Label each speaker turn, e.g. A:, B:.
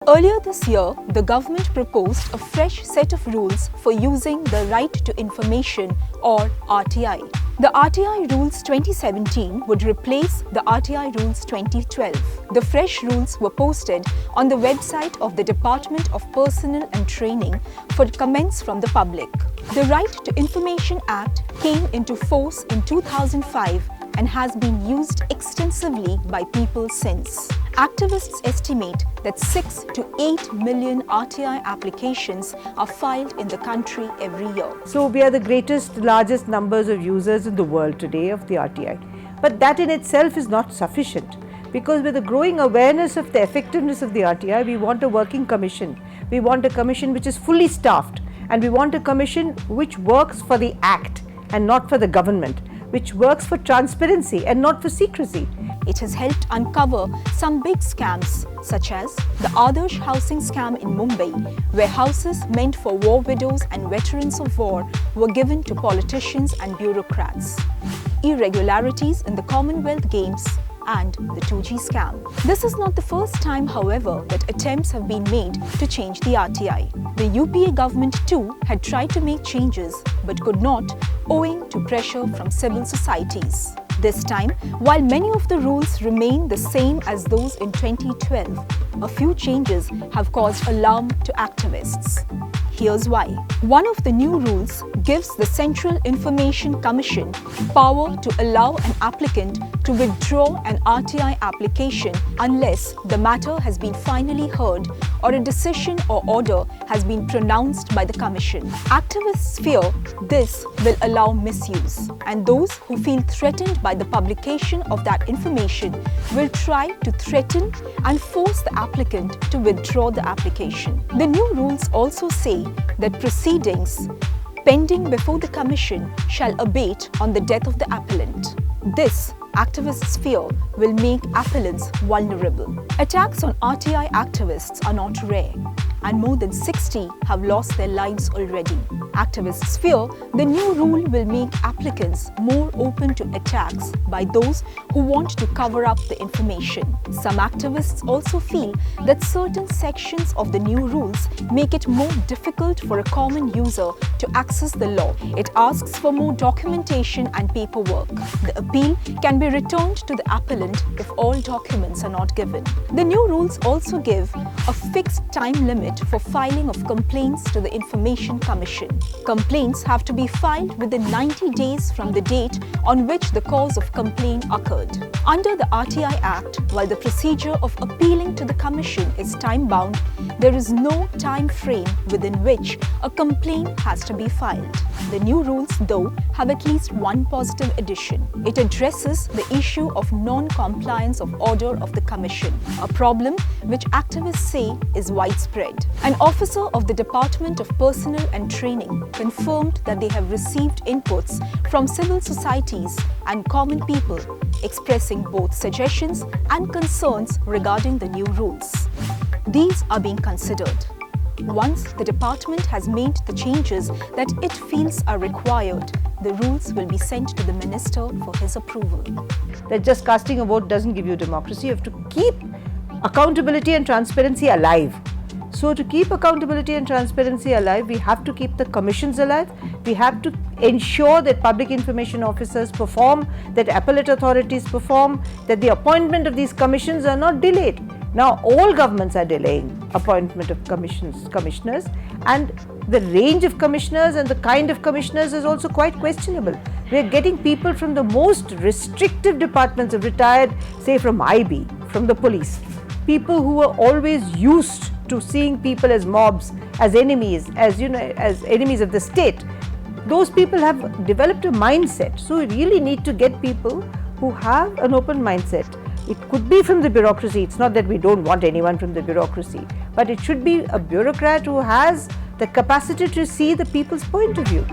A: Earlier this year, the government proposed a fresh set of rules for using the Right to Information or RTI. The RTI Rules 2017 would replace the RTI Rules 2012. The fresh rules were posted on the website of the Department of Personnel and Training for comments from the public. The Right to Information Act came into force in 2005 and has been used extensively by people since. Activists estimate that 6 to 8 million RTI applications are filed in the country every year.
B: So we are the largest numbers of users in the world today of the RTI. But that in itself is not sufficient, because with the growing awareness of the effectiveness of the RTI, we want a working commission. We want a commission which is fully staffed, and we want a commission which works for the act and not for the government, which works for transparency and not for secrecy.
A: It has helped uncover some big scams, such as the Adarsh housing scam in Mumbai, where houses meant for war widows and veterans of war were given to politicians and bureaucrats, irregularities in the Commonwealth Games, and the 2G scam. This is not the first time, however, that attempts have been made to change the RTI. The UPA government too had tried to make changes but could not, owing to pressure from civil societies. This time, while many of the rules remain the same as those in 2012, a few changes have caused alarm to activists. Here's why. One of the new rules gives the Central Information Commission power to allow an applicant to withdraw an RTI application unless the matter has been finally heard or a decision or order has been pronounced by the Commission. Activists fear this will allow misuse, and those who feel threatened by the publication of that information will try to threaten and force the applicant to withdraw the application. The new rules also say that proceedings pending before the Commission shall abate on the death of the appellant. This, activists fear, will make appellants vulnerable. Attacks on RTI activists are not rare, and more than 60 have lost their lives already. Activists fear the new rule will make applicants more open to attacks by those who want to cover up the information. Some activists also feel that certain sections of the new rules make it more difficult for a common user to access the law. It asks for more documentation and paperwork. The appeal can be returned to the appellant if all documents are not given. The new rules also give a fixed time limit for filing of complaints to the Information Commission. Complaints have to be filed within 90 days from the date on which the cause of complaint occurred. Under the RTI Act, while the procedure of appealing to the Commission is time-bound, there is no time frame within which a complaint has to be filed. The new rules, though, have at least one positive addition. It addresses the issue of non-compliance of order of the Commission, a problem which activists say is widespread. An officer of the Department of Personnel and Training confirmed that they have received inputs from civil societies and common people expressing both suggestions and concerns regarding the new rules. These are being considered. Once the department has made the changes that it feels are required, the rules will be sent to the minister for his approval.
B: That just casting a vote doesn't give you democracy. You have to keep accountability and transparency alive. So to keep accountability and transparency alive, we have to keep the commissions alive. We have to ensure that public information officers perform, that appellate authorities perform, that the appointment of these commissions are not delayed. Now all governments are delaying appointment of commissioners, and the range of commissioners and the kind of commissioners is also quite questionable. We are getting people from the most restrictive departments of retired, say from IB, from the police. People who are always used to seeing people as mobs, as enemies, as enemies of the state. Those people have developed a mindset. So we really need to get people who have an open mindset. It could be from the bureaucracy. It's not that we don't want anyone from the bureaucracy, but it should be a bureaucrat who has the capacity to see the people's point of view.